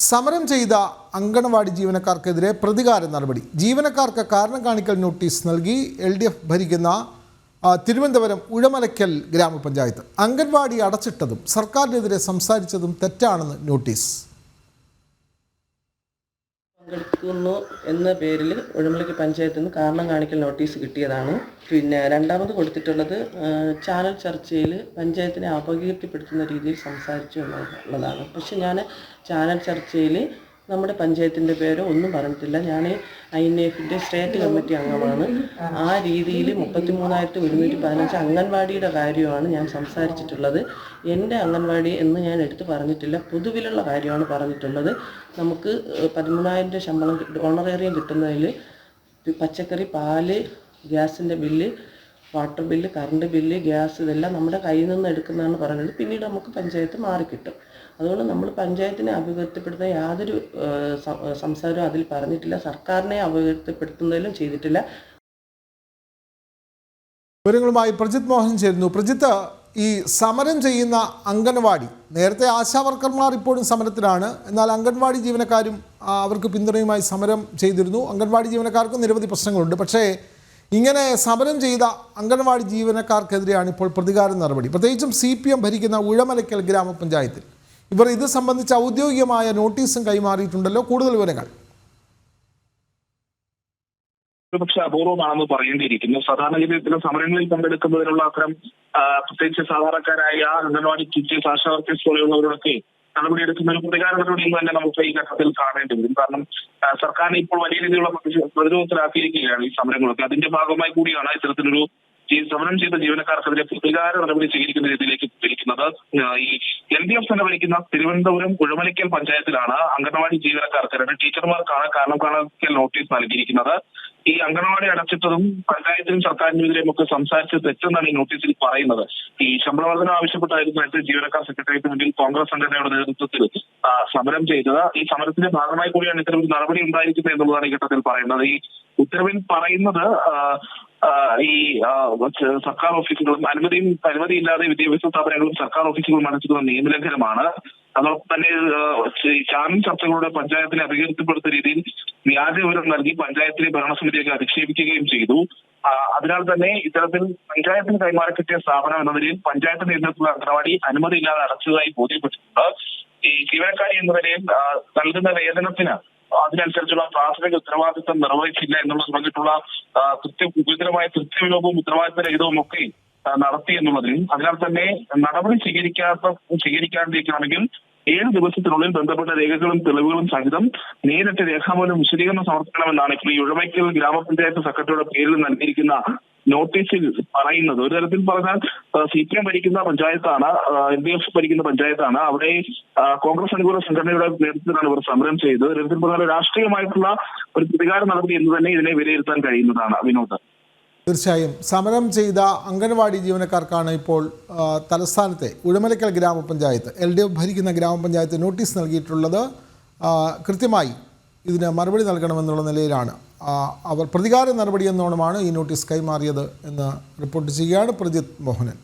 സമരം ചെയ്ത അങ്കണവാടി ജീവനക്കാർക്കെതിരെ പ്രതികാര നടപടി. ജീവനക്കാർക്ക് കാരണം കാണിക്കൽ നോട്ടീസ് നൽകി LDF ഭരിക്കുന്ന തിരുവനന്തപുരം ഉഴമലയ്ക്കൽ ഗ്രാമപഞ്ചായത്ത്. അംഗൻവാടി അടച്ചിട്ടതും സർക്കാരിനെതിരെ സംസാരിച്ചതും തെറ്റാണെന്ന് നോട്ടീസ്. പങ്കെടുക്കുന്നു എന്ന പേരിൽ ഉഴമലയ്ക്കൽ പഞ്ചായത്തിൽ നിന്ന് കാരണം കാണിക്കൽ നോട്ടീസ് കിട്ടിയതാണ്. പിന്നെ രണ്ടാമത് കൊടുത്തിട്ടുള്ളത് ചാനൽ ചർച്ചയിൽ പഞ്ചായത്തിനെ അപകീർത്തിപ്പെടുത്തുന്ന രീതിയിൽ സംസാരിച്ചു എന്നുള്ളതാണ്. പക്ഷെ ഞാൻ ചാനൽ ചർച്ചയിൽ നമ്മുടെ പഞ്ചായത്തിൻ്റെ പേരോ ഒന്നും പറഞ്ഞിട്ടില്ല. ഞാൻ INAFൻ്റെ സ്റ്റേറ്റ് കമ്മിറ്റി അംഗമാണ്. ആ രീതിയിൽ 33,115 അംഗൻവാടിയുടെ കാര്യമാണ് ഞാൻ സംസാരിച്ചിട്ടുള്ളത്. എൻ്റെ അംഗൻവാടി എന്ന് ഞാൻ എടുത്ത് പറഞ്ഞിട്ടില്ല, പൊതുവിലുള്ള കാര്യമാണ് പറഞ്ഞിട്ടുള്ളത്. നമുക്ക് 13,000 ശമ്പളം ഓണറേറിയം കിട്ടുന്നതിൽ പച്ചക്കറി, പാല്, ഗ്യാസിൻ്റെ bill, water bill, current bill, gas ഇതെല്ലാം നമ്മുടെ കയ്യിൽ നിന്ന് എടുക്കുന്നതാണ് പറഞ്ഞത്. പിന്നീട് നമുക്ക് പഞ്ചായത്ത് മാറിക്കിട്ടും. അതുകൊണ്ട് നമ്മൾ പഞ്ചായത്തിനെ അപകീർത്തിപ്പെടുത്തുന്ന യാതൊരു സംസാരവും അതിൽ പറഞ്ഞിട്ടില്ല. സർക്കാരിനെ അപകീർത്തിപ്പെടുത്തുന്നതിലും ചെയ്തിട്ടില്ല. വിവരങ്ങളുമായി പ്രജിത് മോഹൻ ചേരുന്നു. പ്രജിത്ത്, ഈ സമരം ചെയ്യുന്ന അംഗൻവാടി, നേരത്തെ ആശാവർക്കർമാർ ഇപ്പോഴും സമരത്തിലാണ്, എന്നാൽ അംഗൻവാടി ജീവനക്കാരും അവർക്ക് പിന്തുണയുമായി സമരം ചെയ്തിരുന്നു. അംഗൻവാടി ജീവനക്കാർക്ക് നിരവധി പ്രശ്നങ്ങളുണ്ട്. പക്ഷേ ഇങ്ങനെ സമരം ചെയ്ത അംഗൻവാടി ജീവനക്കാർക്കെതിരെയാണ് ഇപ്പോൾ പ്രതികാര നടപടി. പ്രത്യേകിച്ചും CPM ഭരിക്കുന്ന ഉഴമലയ്ക്കൽ ഗ്രാമപഞ്ചായത്തിൽ ഇവർ ഇത് സംബന്ധിച്ച് ഔദ്യോഗികമായ നോട്ടീസും കൈമാറിയിട്ടുണ്ടല്ലോ. കൂടുതൽ വിവരങ്ങൾ. പക്ഷെ അപൂർവമാണെന്ന് പറയേണ്ടിയിരിക്കുന്നു. സാധാരണഗതിയിൽ ഇത്തരം സമരങ്ങളിൽ പങ്കെടുക്കുന്നതിനുള്ള അത്തരം പ്രത്യേകിച്ച് സാധാരണക്കാരായ അംഗൻവാടി ടീച്ചേഴ്സ്, ആശാ വർക്കേഴ്സ് പോലെയുള്ളവരൊക്കെ നടപടിയെടുക്കുന്ന ഒരു പ്രതികാര നടപടി എന്ന് തന്നെ നമുക്ക് ഈ ഘട്ടത്തിൽ കാണേണ്ടി വരും. കാരണം സർക്കാരിനെ ഇപ്പോൾ വലിയ രീതിയിലുള്ള പ്രതിരോധത്തിലാക്കിയിരിക്കുകയാണ് ഈ സമരങ്ങളൊക്കെ. അതിന്റെ ഭാഗമായി കൂടിയാണ് ഇത്തരത്തിലൊരു സമരം ചെയ്ത ജീവനക്കാർക്കെതിരെ പ്രതികാര നടപടി സ്വീകരിക്കുന്ന രീതിയിലേക്ക് തിരിക്കുന്നത്. ഈ LDF തന്നെ ഭരിക്കുന്ന തിരുവനന്തപുരം ഉഴമലയ്ക്കൽ പഞ്ചായത്തിലാണ് അംഗൻവാടി ജീവനക്കാർക്ക്, 2 ടീച്ചർമാർക്കാണ് കാരണം കാണിക്കൽ നോട്ടീസ് നൽകിയിരിക്കുന്നത്. ഈ അംഗൻവാടി അടച്ചിട്ടതും പഞ്ചായത്തിനും സർക്കാരിനെതിരെയും ഒക്കെ സംസാരിച്ച് തെറ്റെന്നാണ് ഈ നോട്ടീസിൽ പറയുന്നത്. ഈ ശമ്പള വർധന ആവശ്യപ്പെട്ടായിരുന്നു നേരത്തെ ജീവനക്കാർ സെക്രട്ടേറിയറ്റിന് മുന്നിൽ കോൺഗ്രസ് സംഘടനയുടെ നേതൃത്വത്തിൽ സമരം ചെയ്തത്. ഈ സമരത്തിന്റെ ഭാഗമായി കൂടിയാണ് ഇത്തരം ഒരു നടപടി ഉണ്ടായിരിക്കുന്നത് എന്നുള്ളതാണ് ഈ ഘട്ടത്തിൽ പറയുന്നത്. ഈ ഉത്തരവിൽ പറയുന്നത് ഈ സർക്കാർ ഓഫീസുകളും അനുമതിയില്ലാതെ വിദ്യാഭ്യാസ സ്ഥാപനങ്ങളും സർക്കാർ ഓഫീസുകളും അടച്ചിട്ടുള്ള നിയമലംഘനമാണ്. അതോടൊപ്പം തന്നെ ചാനൽ ചർച്ചകളുടെ പഞ്ചായത്തിനെ അപകീർത്തിപ്പെടുത്ത രീതിയിൽ വ്യാജ വിവരം നൽകി പഞ്ചായത്തിലെ ഭരണസമിതിയൊക്കെ അധിക്ഷേപിക്കുകയും ചെയ്തു. അതിനാൽ തന്നെ ഇത്തരത്തിൽ പഞ്ചായത്തിന് കൈമാറി കിട്ടിയ സ്ഥാപനം എന്ന നിലയിൽ പഞ്ചായത്ത് നേതൃത്വത്തിലുള്ള അംഗൻവാടി അനുമതിയില്ലാതെ അടച്ചതായി ബോധ്യപ്പെട്ടിട്ടുണ്ട്. ഈ ജീവനക്കാരി എന്ന നിലയിൽ നൽകുന്ന വേതനത്തിന് അതിനനുസരിച്ചുള്ള പ്രാഥമിക ഉത്തരവാദിത്വം നിർവഹിച്ചില്ല എന്നുള്ള സംബന്ധിച്ചുള്ള ഗുരുതരമായ കൃത്യവിലോപവും ഉത്തരവാദിത്ത രഹിതവും ഒക്കെ നടത്തി എന്നുള്ളതിനും, അതിനാൽ തന്നെ നടപടി സ്വീകരിക്കാണ്ടിരിക്കണമെങ്കിൽ 7 ദിവസത്തിനുള്ളിൽ ബന്ധപ്പെട്ട രേഖകളും തെളിവുകളും സഹിതം നേരിട്ട് രേഖാമൂലം വിശദീകരണം സമർപ്പിക്കണമെന്നാണ് ഇപ്പോൾ ഈ ഉഴമലയ്ക്കൽ ഗ്രാമപഞ്ചായത്ത് സെക്രട്ടറിയുടെ പേരിൽ നൽകിയിരിക്കുന്ന നോട്ടീസിൽ പറയുന്നത്. ഒരു തരത്തിൽ പറഞ്ഞാൽ CPM ഭരിക്കുന്ന പഞ്ചായത്താണ്, LDF ഭരിക്കുന്ന പഞ്ചായത്താണ്. അവിടെ കോൺഗ്രസ് അനുകൂല സംഘടനയുടെ നേതൃത്വത്തിലാണ് ഇവർ സമരം ചെയ്തത്. ഒരു തരത്തിൽ പറഞ്ഞാൽ രാഷ്ട്രീയമായിട്ടുള്ള ഒരു പ്രതികാര നടപടി എന്ന് തന്നെ ഇതിനെ വിലയിരുത്താൻ കഴിയുന്നതാണ്. വിനോദ്, തീർച്ചയായും സമരം ചെയ്ത അംഗൻവാടി ജീവനക്കാർക്കാണ് ഇപ്പോൾ തലസ്ഥാനത്തെ ഉഴമലയ്ക്കൽ ഗ്രാമപഞ്ചായത്ത്, LDF ഭരിക്കുന്ന ഗ്രാമപഞ്ചായത്ത് നോട്ടീസ് നൽകിയിട്ടുള്ളത്. കൃത്യമായി ഇതിന് മറുപടി നൽകണമെന്നുള്ള നിലയിലാണ് അവർ പ്രതികാര നടപടി എന്നോണമാണ് ഈ നോട്ടീസ് കൈമാറിയത് എന്ന് റിപ്പോർട്ട് ചെയ്യുകയാണ് പ്രജിത് മോഹനൻ.